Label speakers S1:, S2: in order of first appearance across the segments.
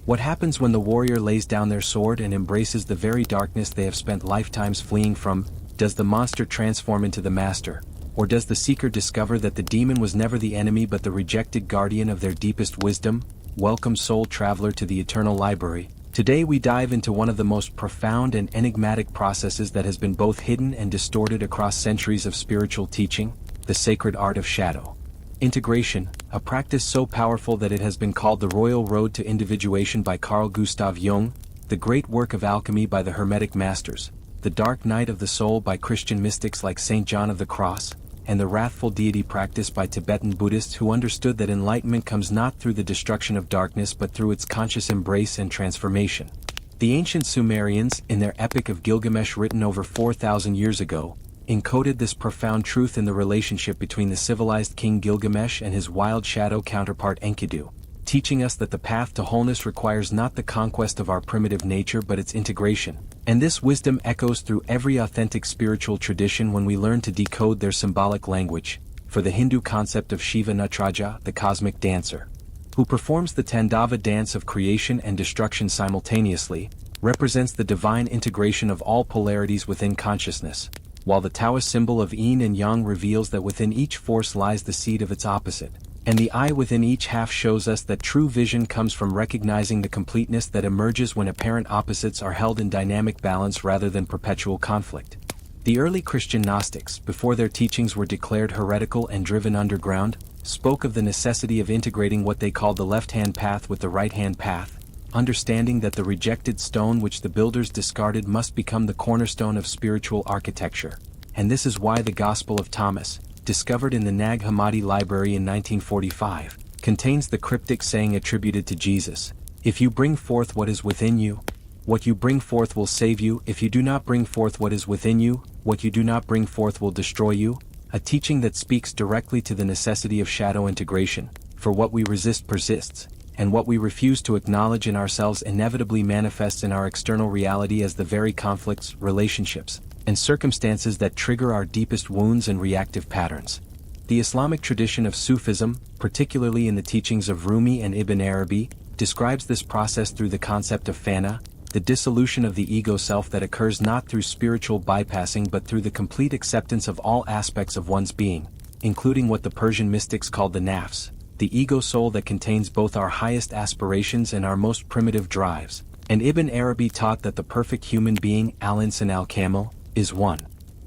S1: What happens when the warrior lays down their sword and embraces the very darkness they have spent lifetimes fleeing from? Does the monster transform into the master? Or does the seeker discover that the demon was never the enemy but the rejected guardian of their deepest wisdom? Welcome, soul traveler, to the Eternal Library. Today we dive into one of the most profound and enigmatic processes that has been both hidden and distorted across centuries of spiritual teaching, the sacred art of shadow integration, a practice so powerful that it has been called the Royal Road to Individuation by Carl Jung, the great work of alchemy by the Hermetic masters, the dark night of the soul by Christian mystics like Saint John of the Cross, and the wrathful deity practice by Tibetan Buddhists who understood that enlightenment comes not through the destruction of darkness but through its conscious embrace and transformation. The ancient Sumerians, in their Epic of Gilgamesh written over 4,000 years ago, encoded this profound truth in the relationship between the civilized king Gilgamesh and his wild shadow counterpart Enkidu, teaching us that the path to wholeness requires not the conquest of our primitive nature but its integration. And this wisdom echoes through every authentic spiritual tradition when we learn to decode their symbolic language. For the Hindu concept of Shiva Natraja, the cosmic dancer, who performs the Tandava dance of creation and destruction simultaneously, represents the divine integration of all polarities within consciousness, while the Taoist symbol of yin and yang reveals that within each force lies the seed of its opposite, and the eye within each half shows us that true vision comes from recognizing the completeness that emerges when apparent opposites are held in dynamic balance rather than perpetual conflict. The early Christian Gnostics, before their teachings were declared heretical and driven underground, spoke of the necessity of integrating what they called the left-hand path with the right-hand path, understanding that the rejected stone which the builders discarded must become the cornerstone of spiritual architecture. And this is why the Gospel of Thomas, discovered in the Nag Hammadi Library in 1945, contains the cryptic saying attributed to Jesus: "If you bring forth what is within you, what you bring forth will save you. If you do not bring forth what is within you, what you do not bring forth will destroy you," a teaching that speaks directly to the necessity of shadow integration, for what we resist persists, and what we refuse to acknowledge in ourselves inevitably manifests in our external reality as the very conflicts, relationships, and circumstances that trigger our deepest wounds and reactive patterns. The Islamic tradition of Sufism, particularly in the teachings of Rumi and Ibn Arabi, describes this process through the concept of fana, the dissolution of the ego self that occurs not through spiritual bypassing but through the complete acceptance of all aspects of one's being, including what the Persian mystics called the nafs, the ego soul that contains both our highest aspirations and our most primitive drives. And Ibn Arabi taught that the perfect human being, al-insan al-kamil, is one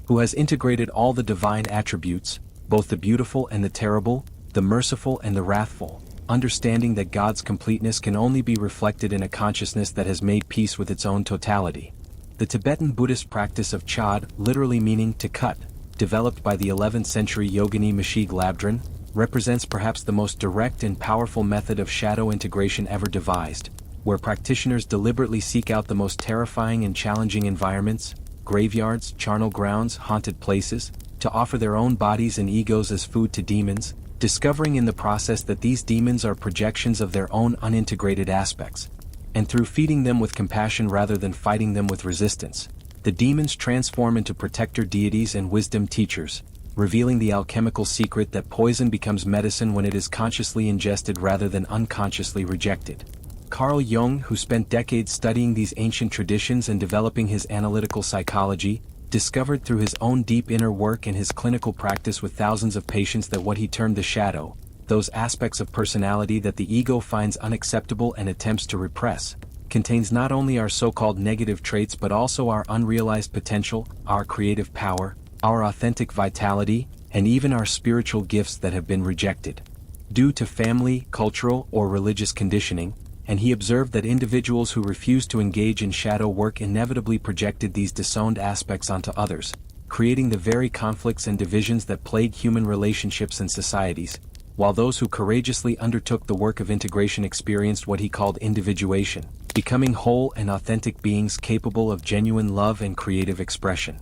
S1: who has integrated all the divine attributes, both the beautiful and the terrible, the merciful and the wrathful, understanding that God's completeness can only be reflected in a consciousness that has made peace with its own totality. The Tibetan Buddhist practice of Chöd, literally meaning to cut, developed by the 11th century yogini Mashig Labdran, represents perhaps the most direct and powerful method of shadow integration ever devised, where practitioners deliberately seek out the most terrifying and challenging environments, graveyards, charnel grounds, haunted places, to offer their own bodies and egos as food to demons, discovering in the process that these demons are projections of their own unintegrated aspects. And through feeding them with compassion rather than fighting them with resistance, the demons transform into protector deities and wisdom teachers, revealing the alchemical secret that poison becomes medicine when it is consciously ingested rather than unconsciously rejected. Carl Jung, who spent decades studying these ancient traditions and developing his analytical psychology, discovered through his own deep inner work and his clinical practice with thousands of patients that what he termed the shadow, those aspects of personality that the ego finds unacceptable and attempts to repress, contains not only our so-called negative traits but also our unrealized potential, our creative power, our authentic vitality, and even our spiritual gifts that have been rejected due to family, cultural, or religious conditioning. And he observed that individuals who refused to engage in shadow work inevitably projected these disowned aspects onto others, creating the very conflicts and divisions that plague human relationships and societies, while those who courageously undertook the work of integration experienced what he called individuation, becoming whole and authentic beings capable of genuine love and creative expression.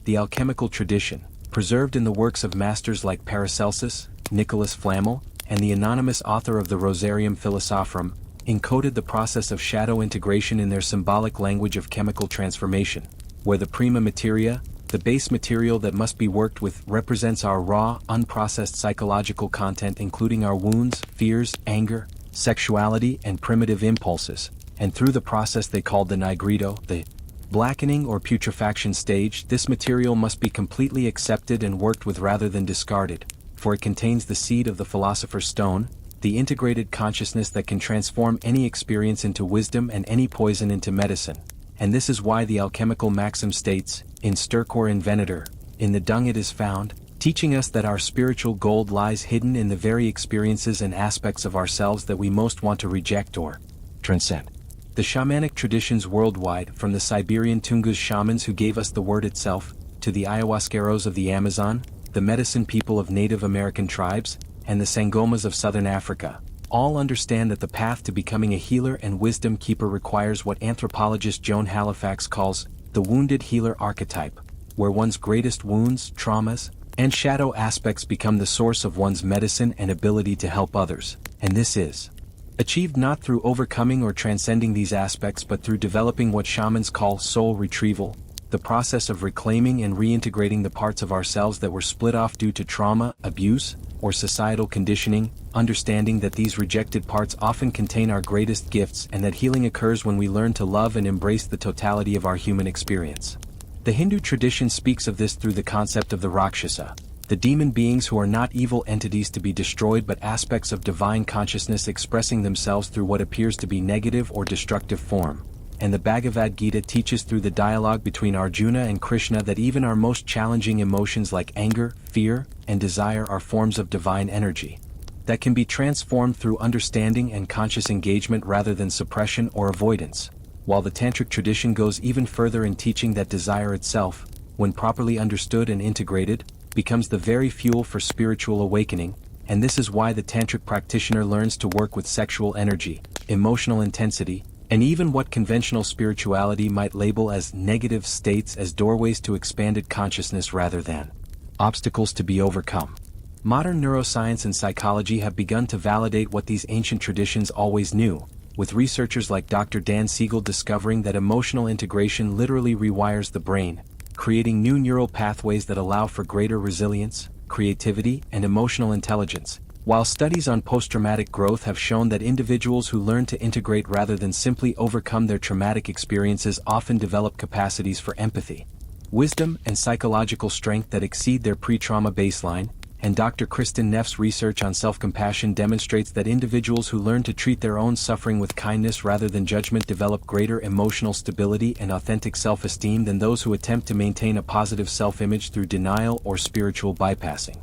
S1: The alchemical tradition, preserved in the works of masters like Paracelsus, Nicholas Flamel, and the anonymous author of the Rosarium Philosophorum, encoded the process of shadow integration in their symbolic language of chemical transformation, where the prima materia, the base material that must be worked with, represents our raw, unprocessed psychological content including our wounds, fears, anger, sexuality, and primitive impulses, and through the process they called the nigredo, the blackening or putrefaction stage, this material must be completely accepted and worked with rather than discarded, for it contains the seed of the philosopher's stone, the integrated consciousness that can transform any experience into wisdom and any poison into medicine. And this is why the alchemical maxim states, in stercor inventor, in the dung it is found, teaching us that our spiritual gold lies hidden in the very experiences and aspects of ourselves that we most want to reject or transcend. The shamanic traditions worldwide, from the Siberian Tungus shamans who gave us the word itself, to the ayahuasqueros of the Amazon, the medicine people of Native American tribes, and the Sangomas of southern Africa, all understand that the path to becoming a healer and wisdom keeper requires what anthropologist Joan Halifax calls the wounded healer archetype, where one's greatest wounds, traumas, and shadow aspects become the source of one's medicine and ability to help others, and this is achieved not through overcoming or transcending these aspects but through developing what shamans call soul retrieval, the process of reclaiming and reintegrating the parts of ourselves that were split off due to trauma, abuse, or societal conditioning, understanding that these rejected parts often contain our greatest gifts and that healing occurs when we learn to love and embrace the totality of our human experience. The Hindu tradition speaks of this through the concept of the Rakshasa, the demon beings who are not evil entities to be destroyed but aspects of divine consciousness expressing themselves through what appears to be negative or destructive form. And the Bhagavad Gita teaches through the dialogue between Arjuna and Krishna that even our most challenging emotions like anger, fear, and desire are forms of divine energy that can be transformed through understanding and conscious engagement rather than suppression or avoidance, while the Tantric tradition goes even further in teaching that desire itself, when properly understood and integrated, becomes the very fuel for spiritual awakening, and this is why the Tantric practitioner learns to work with sexual energy, emotional intensity, and even what conventional spirituality might label as negative states as doorways to expanded consciousness rather than obstacles to be overcome. Modern neuroscience and psychology have begun to validate what these ancient traditions always knew, with researchers like Dr. Dan Siegel discovering that emotional integration literally rewires the brain, creating new neural pathways that allow for greater resilience, creativity, and emotional intelligence, while studies on post-traumatic growth have shown that individuals who learn to integrate rather than simply overcome their traumatic experiences often develop capacities for empathy, wisdom, and psychological strength that exceed their pre-trauma baseline. And Dr. Kristen Neff's research on self-compassion demonstrates that individuals who learn to treat their own suffering with kindness rather than judgment develop greater emotional stability and authentic self-esteem than those who attempt to maintain a positive self-image through denial or spiritual bypassing.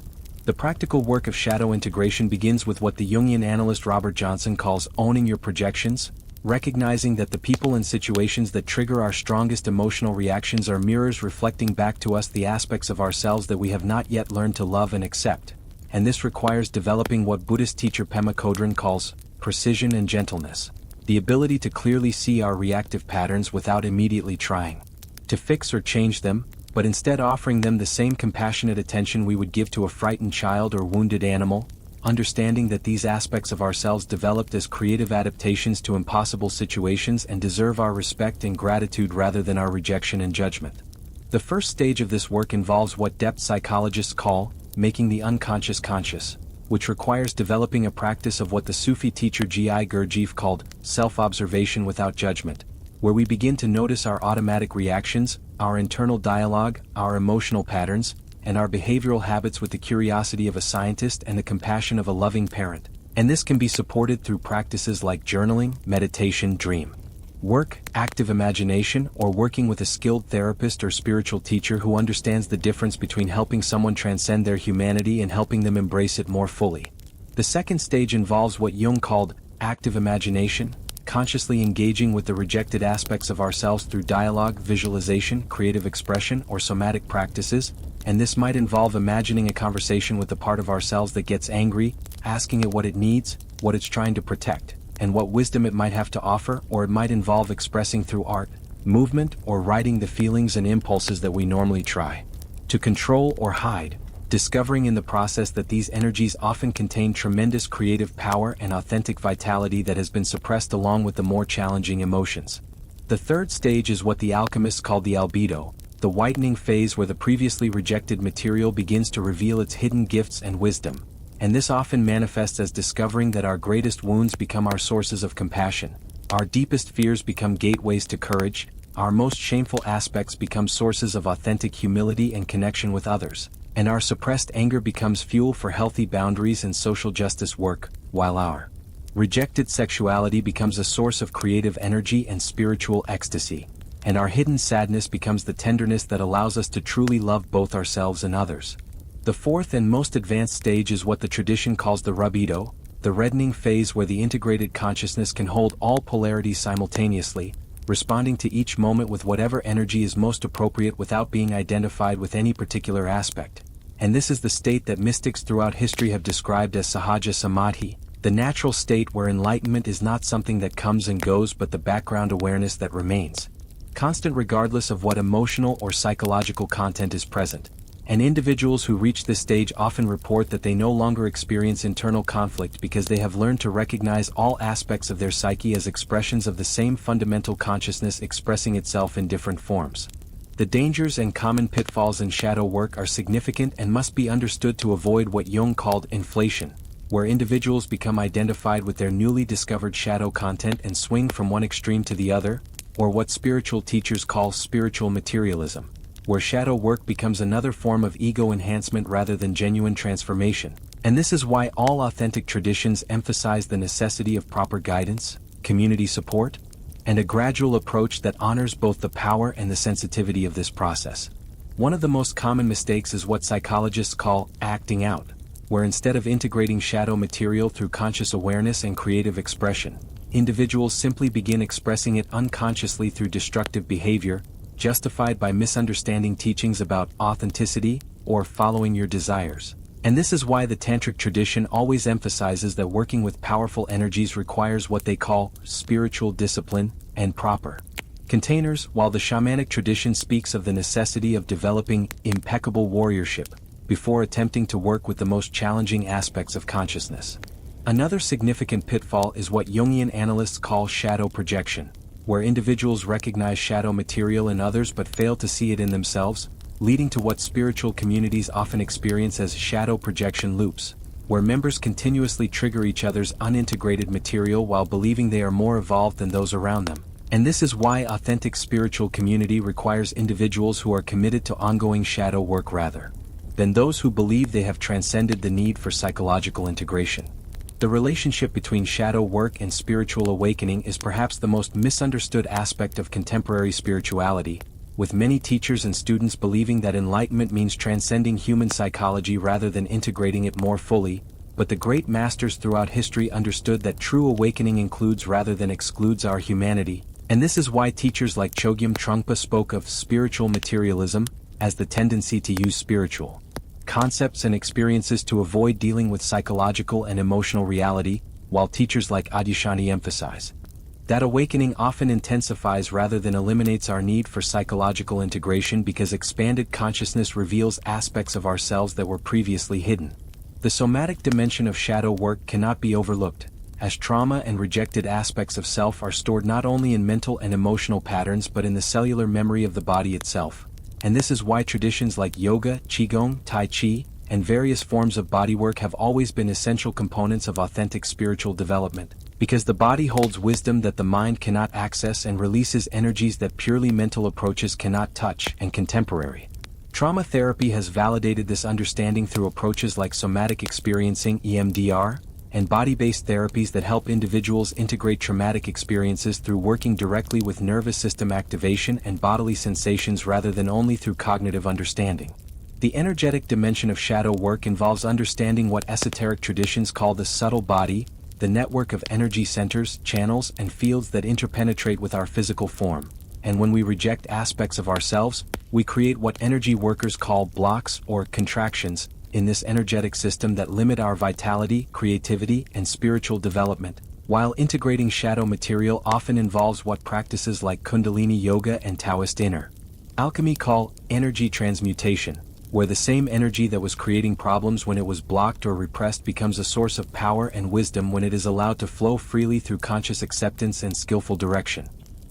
S1: The practical work of shadow integration begins with what the Jungian analyst Robert Johnson calls owning your projections, recognizing that the people and situations that trigger our strongest emotional reactions are mirrors reflecting back to us the aspects of ourselves that we have not yet learned to love and accept, and this requires developing what Buddhist teacher Pema Chodron calls precision and gentleness, the ability to clearly see our reactive patterns without immediately trying to fix or change them, but instead offering them the same compassionate attention we would give to a frightened child or wounded animal, understanding that these aspects of ourselves developed as creative adaptations to impossible situations and deserve our respect and gratitude rather than our rejection and judgment. The first stage of this work involves what depth psychologists call making the unconscious conscious, which requires developing a practice of what the Sufi teacher G.I. Gurdjieff called self-observation without judgment, where we begin to notice our automatic reactions, our internal dialogue, our emotional patterns, and our behavioral habits with the curiosity of a scientist and the compassion of a loving parent, and this can be supported through practices like journaling, meditation, dream work, active imagination, or working with a skilled therapist or spiritual teacher who understands the difference between helping someone transcend their humanity and helping them embrace it more fully. The second stage involves what Jung called active imagination, consciously engaging with the rejected aspects of ourselves through dialogue, visualization, creative expression, or somatic practices, and this might involve imagining a conversation with the part of ourselves that gets angry, asking it what it needs, what it's trying to protect, and what wisdom it might have to offer, or it might involve expressing through art, movement, or writing the feelings and impulses that we normally try to control or hide, discovering in the process that these energies often contain tremendous creative power and authentic vitality that has been suppressed along with the more challenging emotions. The third stage is what the alchemists called the albedo, the whitening phase where the previously rejected material begins to reveal its hidden gifts and wisdom, and this often manifests as discovering that our greatest wounds become our sources of compassion, Our deepest fears become gateways to courage, our most shameful aspects become sources of authentic humility and connection with others, and our suppressed anger becomes fuel for healthy boundaries and social justice work, while our rejected sexuality becomes a source of creative energy and spiritual ecstasy, and our hidden sadness becomes the tenderness that allows us to truly love both ourselves and others. The fourth and most advanced stage is what the tradition calls the rubido, the reddening phase where the integrated consciousness can hold all polarities simultaneously, responding to each moment with whatever energy is most appropriate without being identified with any particular aspect. And this is the state that mystics throughout history have described as sahaja samadhi, the natural state where enlightenment is not something that comes and goes but the background awareness that remains constant regardless of what emotional or psychological content is present. And individuals who reach this stage often report that they no longer experience internal conflict because they have learned to recognize all aspects of their psyche as expressions of the same fundamental consciousness expressing itself in different forms. The dangers and common pitfalls in shadow work are significant and must be understood to avoid what Jung called inflation, where individuals become identified with their newly discovered shadow content and swing from one extreme to the other, or what spiritual teachers call spiritual materialism, where shadow work becomes another form of ego enhancement rather than genuine transformation. And this is why all authentic traditions emphasize the necessity of proper guidance, community support, and a gradual approach that honors both the power and the sensitivity of this process. One of the most common mistakes is what psychologists call acting out, where instead of integrating shadow material through conscious awareness and creative expression, individuals simply begin expressing it unconsciously through destructive behavior, justified by misunderstanding teachings about authenticity or following your desires. And this is why the Tantric tradition always emphasizes that working with powerful energies requires what they call spiritual discipline and proper containers, while the Shamanic tradition speaks of the necessity of developing impeccable warriorship before attempting to work with the most challenging aspects of consciousness. Another significant pitfall is what Jungian analysts call shadow projection, where individuals recognize shadow material in others but fail to see it in themselves, leading to what spiritual communities often experience as shadow projection loops, where members continuously trigger each other's unintegrated material while believing they are more evolved than those around them. And this is why authentic spiritual community requires individuals who are committed to ongoing shadow work rather than those who believe they have transcended the need for psychological integration. The relationship between shadow work and spiritual awakening is perhaps the most misunderstood aspect of contemporary spirituality, with many teachers and students believing that enlightenment means transcending human psychology rather than integrating it more fully, but the great masters throughout history understood that true awakening includes rather than excludes our humanity, and this is why teachers like Chogyam Trungpa spoke of spiritual materialism as the tendency to use spiritual concepts and experiences to avoid dealing with psychological and emotional reality, while teachers like Adyashanti emphasize that awakening often intensifies rather than eliminates our need for psychological integration because expanded consciousness reveals aspects of ourselves that were previously hidden. The somatic dimension of shadow work cannot be overlooked, as trauma and rejected aspects of self are stored not only in mental and emotional patterns but in the cellular memory of the body itself. And this is why traditions like yoga, qigong, tai chi, and various forms of bodywork have always been essential components of authentic spiritual development, because the body holds wisdom that the mind cannot access and releases energies that purely mental approaches cannot touch. And contemporary trauma therapy has validated this understanding through approaches like somatic experiencing (EMDR) and body-based therapies that help individuals integrate traumatic experiences through working directly with nervous system activation and bodily sensations rather than only through cognitive understanding. The energetic dimension of shadow work involves understanding what esoteric traditions call the subtle body, the network of energy centers, channels, and fields that interpenetrate with our physical form. And when we reject aspects of ourselves, we create what energy workers call blocks or contractions in this energetic system that limit our vitality, creativity, and spiritual development. While integrating shadow material often involves what practices like Kundalini Yoga and Taoist inner alchemy call energy transmutation, where the same energy that was creating problems when it was blocked or repressed becomes a source of power and wisdom when it is allowed to flow freely through conscious acceptance and skillful direction.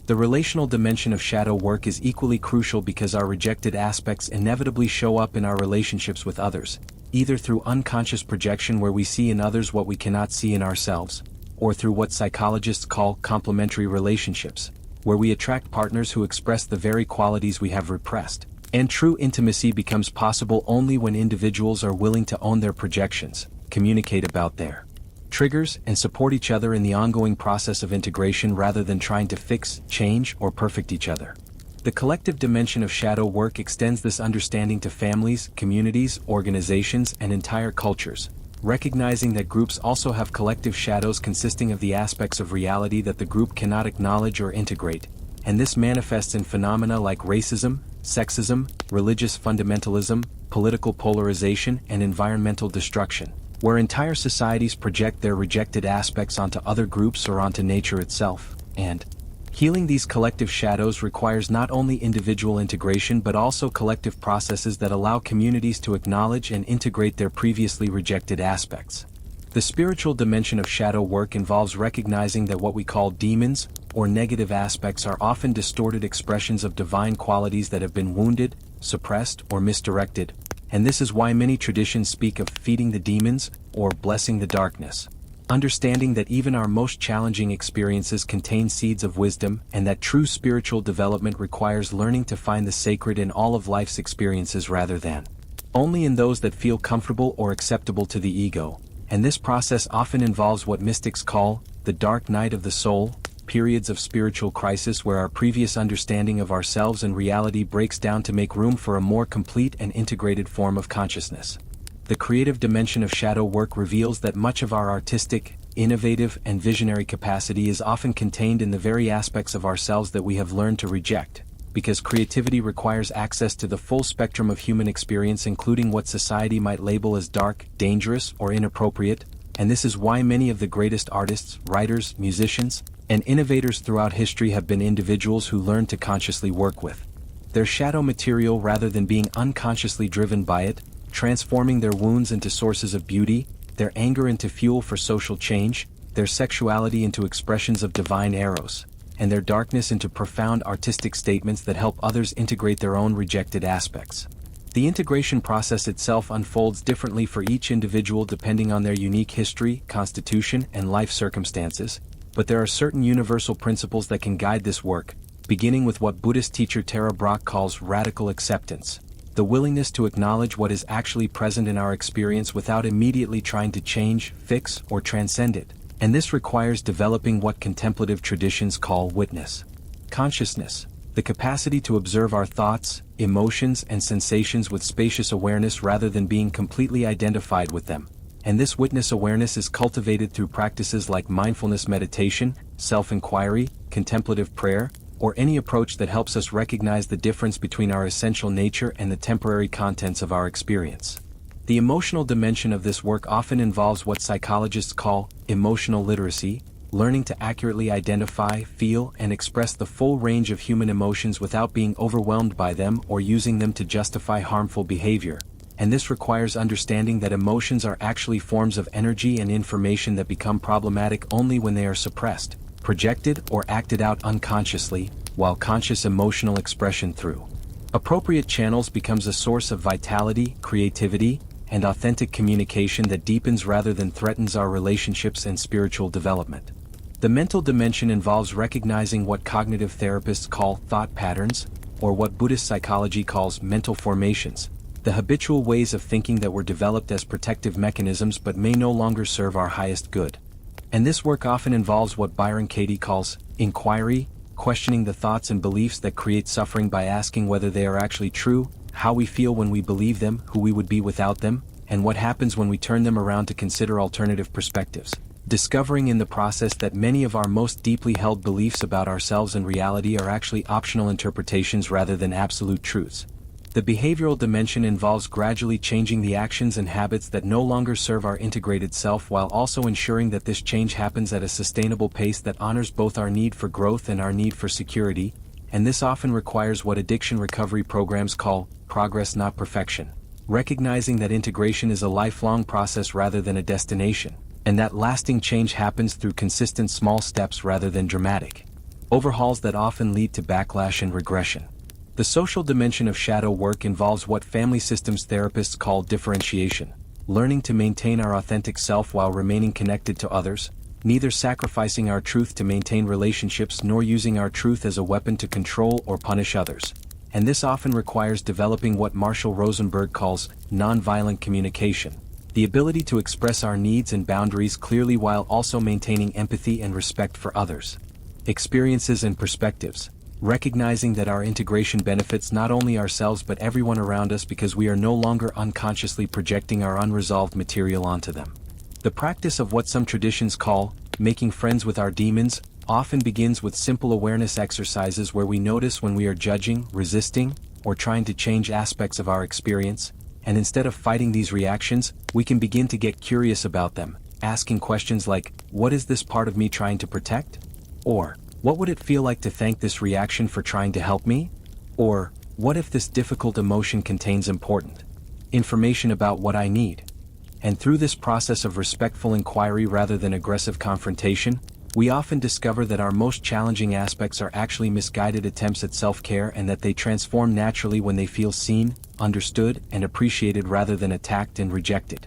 S1: The relational dimension of shadow work is equally crucial because our rejected aspects inevitably show up in our relationships with others, either through unconscious projection where we see in others what we cannot see in ourselves, or through what psychologists call complementary relationships, where we attract partners who express the very qualities we have repressed. And true intimacy becomes possible only when individuals are willing to own their projections, communicate about their triggers, and support each other in the ongoing process of integration rather than trying to fix, change, or perfect each other. The collective dimension of shadow work extends this understanding to families, communities, organizations, and entire cultures, recognizing that groups also have collective shadows consisting of the aspects of reality that the group cannot acknowledge or integrate, and this manifests in phenomena like racism, sexism, religious fundamentalism, political polarization, and environmental destruction, where entire societies project their rejected aspects onto other groups or onto nature itself. And healing these collective shadows requires not only individual integration but also collective processes that allow communities to acknowledge and integrate their previously rejected aspects. The spiritual dimension of shadow work involves recognizing that what we call demons, or negative aspects, are often distorted expressions of divine qualities that have been wounded, suppressed, or misdirected, and this is why many traditions speak of feeding the demons, or blessing the darkness. Understanding that even our most challenging experiences contain seeds of wisdom, and that true spiritual development requires learning to find the sacred in all of life's experiences rather than only in those that feel comfortable or acceptable to the ego. And this process often involves what mystics call the dark night of the soul, periods of spiritual crisis where our previous understanding of ourselves and reality breaks down to make room for a more complete and integrated form of consciousness. The creative dimension of shadow work reveals that much of our artistic, innovative, and visionary capacity is often contained in the very aspects of ourselves that we have learned to reject, because creativity requires access to the full spectrum of human experience, including what society might label as dark, dangerous, or inappropriate, and this is why many of the greatest artists, writers, musicians, and innovators throughout history have been individuals who learned to consciously work with their shadow material rather than being unconsciously driven by it, transforming their wounds into sources of beauty, their anger into fuel for social change, their sexuality into expressions of divine eros, and their darkness into profound artistic statements that help others integrate their own rejected aspects. The integration process itself unfolds differently for each individual depending on their unique history, constitution, and life circumstances, but there are certain universal principles that can guide this work, beginning with what Buddhist teacher Tara Brach calls radical acceptance, the willingness to acknowledge what is actually present in our experience without immediately trying to change, fix, or transcend it, and this requires developing what contemplative traditions call witness consciousness, the capacity to observe our thoughts, emotions, and sensations with spacious awareness rather than being completely identified with them. And this witness awareness is cultivated through practices like mindfulness meditation, self-inquiry, contemplative prayer, or any approach that helps us recognize the difference between our essential nature and the temporary contents of our experience. The emotional dimension of this work often involves what psychologists call emotional literacy, learning to accurately identify, feel, and express the full range of human emotions without being overwhelmed by them or using them to justify harmful behavior. And this requires understanding that emotions are actually forms of energy and information that become problematic only when they are suppressed, projected, or acted out unconsciously, while conscious emotional expression through appropriate channels becomes a source of vitality, creativity, and authentic communication that deepens rather than threatens our relationships and spiritual development. The mental dimension involves recognizing what cognitive therapists call thought patterns, or what Buddhist psychology calls mental formations, the habitual ways of thinking that were developed as protective mechanisms but may no longer serve our highest good. And this work often involves what Byron Katie calls inquiry, questioning the thoughts and beliefs that create suffering by asking whether they are actually true, how we feel when we believe them, who we would be without them, and what happens when we turn them around to consider alternative perspectives. Discovering in the process that many of our most deeply held beliefs about ourselves and reality are actually optional interpretations rather than absolute truths. The behavioral dimension involves gradually changing the actions and habits that no longer serve our integrated self while also ensuring that this change happens at a sustainable pace that honors both our need for growth and our need for security, and this often requires what addiction recovery programs call progress not perfection, recognizing that integration is a lifelong process rather than a destination, and that lasting change happens through consistent small steps rather than dramatic overhauls that often lead to backlash and regression. The social dimension of shadow work involves what family systems therapists call differentiation, learning to maintain our authentic self while remaining connected to others, neither sacrificing our truth to maintain relationships nor using our truth as a weapon to control or punish others. And this often requires developing what Marshall Rosenberg calls nonviolent communication, the ability to express our needs and boundaries clearly while also maintaining empathy and respect for others. Experiences and perspectives. Recognizing that our integration benefits not only ourselves but everyone around us because we are no longer unconsciously projecting our unresolved material onto them. The practice of what some traditions call making friends with our demons often begins with simple awareness exercises where we notice when we are judging, resisting, or trying to change aspects of our experience, and instead of fighting these reactions, we can begin to get curious about them, asking questions like, what is this part of me trying to protect? Or, what would it feel like to thank this reaction for trying to help me? Or, what if this difficult emotion contains important information about what I need? And through this process of respectful inquiry rather than aggressive confrontation, we often discover that our most challenging aspects are actually misguided attempts at self-care and that they transform naturally when they feel seen, understood, and appreciated rather than attacked and rejected.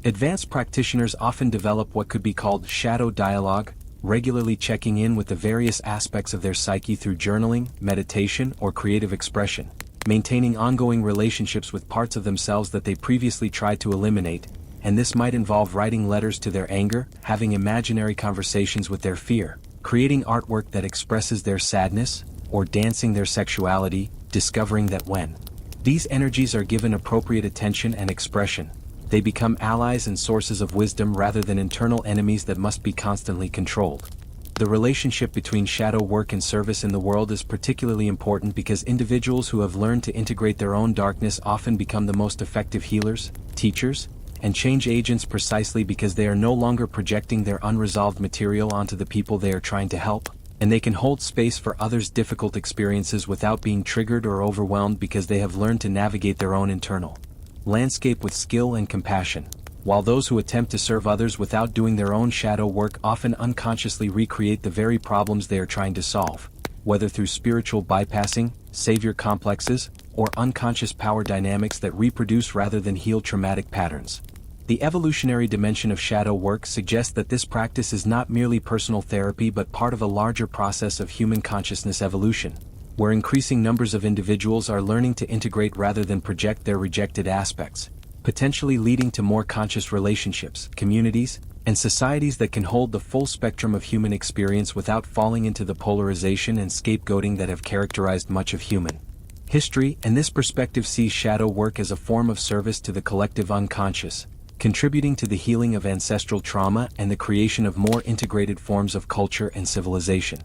S1: Advanced practitioners often develop what could be called shadow dialogue, regularly checking in with the various aspects of their psyche through journaling, meditation, or creative expression, maintaining ongoing relationships with parts of themselves that they previously tried to eliminate, and this might involve writing letters to their anger, having imaginary conversations with their fear, creating artwork that expresses their sadness, or dancing their sexuality, discovering that when these energies are given appropriate attention and expression, they become allies and sources of wisdom rather than internal enemies that must be constantly controlled. The relationship between shadow work and service in the world is particularly important because individuals who have learned to integrate their own darkness often become the most effective healers, teachers, and change agents precisely because they are no longer projecting their unresolved material onto the people they are trying to help, and they can hold space for others' difficult experiences without being triggered or overwhelmed because they have learned to navigate their own internal landscape with skill and compassion. While those who attempt to serve others without doing their own shadow work often unconsciously recreate the very problems they are trying to solve, whether through spiritual bypassing, savior complexes, or unconscious power dynamics that reproduce rather than heal traumatic patterns. The evolutionary dimension of shadow work suggests that this practice is not merely personal therapy but part of a larger process of human consciousness evolution, where increasing numbers of individuals are learning to integrate rather than project their rejected aspects, potentially leading to more conscious relationships, communities, and societies that can hold the full spectrum of human experience without falling into the polarization and scapegoating that have characterized much of human history. And this perspective sees shadow work as a form of service to the collective unconscious, contributing to the healing of ancestral trauma and the creation of more integrated forms of culture and civilization.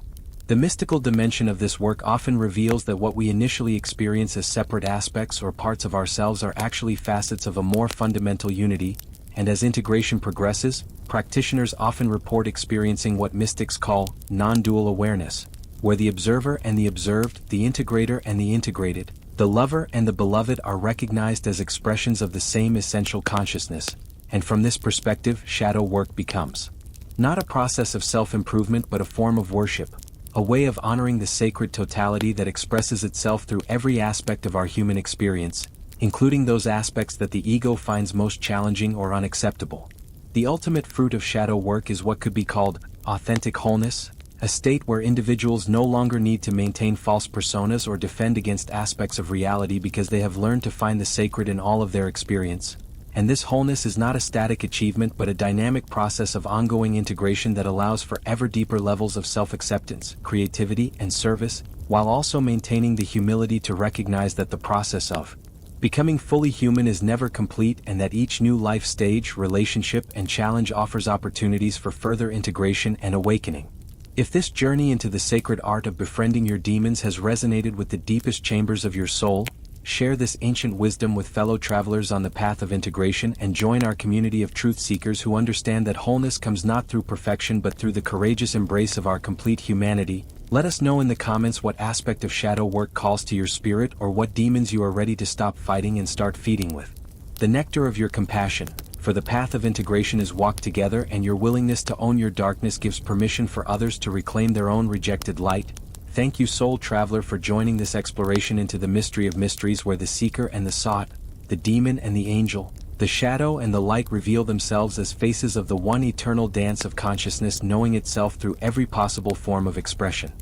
S1: The mystical dimension of this work often reveals that what we initially experience as separate aspects or parts of ourselves are actually facets of a more fundamental unity, and as integration progresses, practitioners often report experiencing what mystics call non-dual awareness, where the observer and the observed, the integrator and the integrated, the lover and the beloved are recognized as expressions of the same essential consciousness, and from this perspective, shadow work becomes not a process of self-improvement but a form of worship, a way of honoring the sacred totality that expresses itself through every aspect of our human experience, including those aspects that the ego finds most challenging or unacceptable. The ultimate fruit of shadow work is what could be called authentic wholeness, a state where individuals no longer need to maintain false personas or defend against aspects of reality because they have learned to find the sacred in all of their experience. And this wholeness is not a static achievement but a dynamic process of ongoing integration that allows for ever deeper levels of self-acceptance, creativity, and service, while also maintaining the humility to recognize that the process of becoming fully human is never complete and that each new life stage, relationship, and challenge offers opportunities for further integration and awakening. If this journey into the sacred art of befriending your demons has resonated with the deepest chambers of your soul, share this ancient wisdom with fellow travelers on the path of integration and join our community of truth seekers who understand that wholeness comes not through perfection but through the courageous embrace of our complete humanity. Let us know in the comments what aspect of shadow work calls to your spirit or what demons you are ready to stop fighting and start feeding with the nectar of your compassion, for the path of integration is walked together and your willingness to own your darkness gives permission for others to reclaim their own rejected light. Thank you, soul traveler, for joining this exploration into the mystery of mysteries where the seeker and the sought, the demon and the angel, The shadow and the light reveal themselves as faces of the one eternal dance of consciousness knowing itself through every possible form of expression.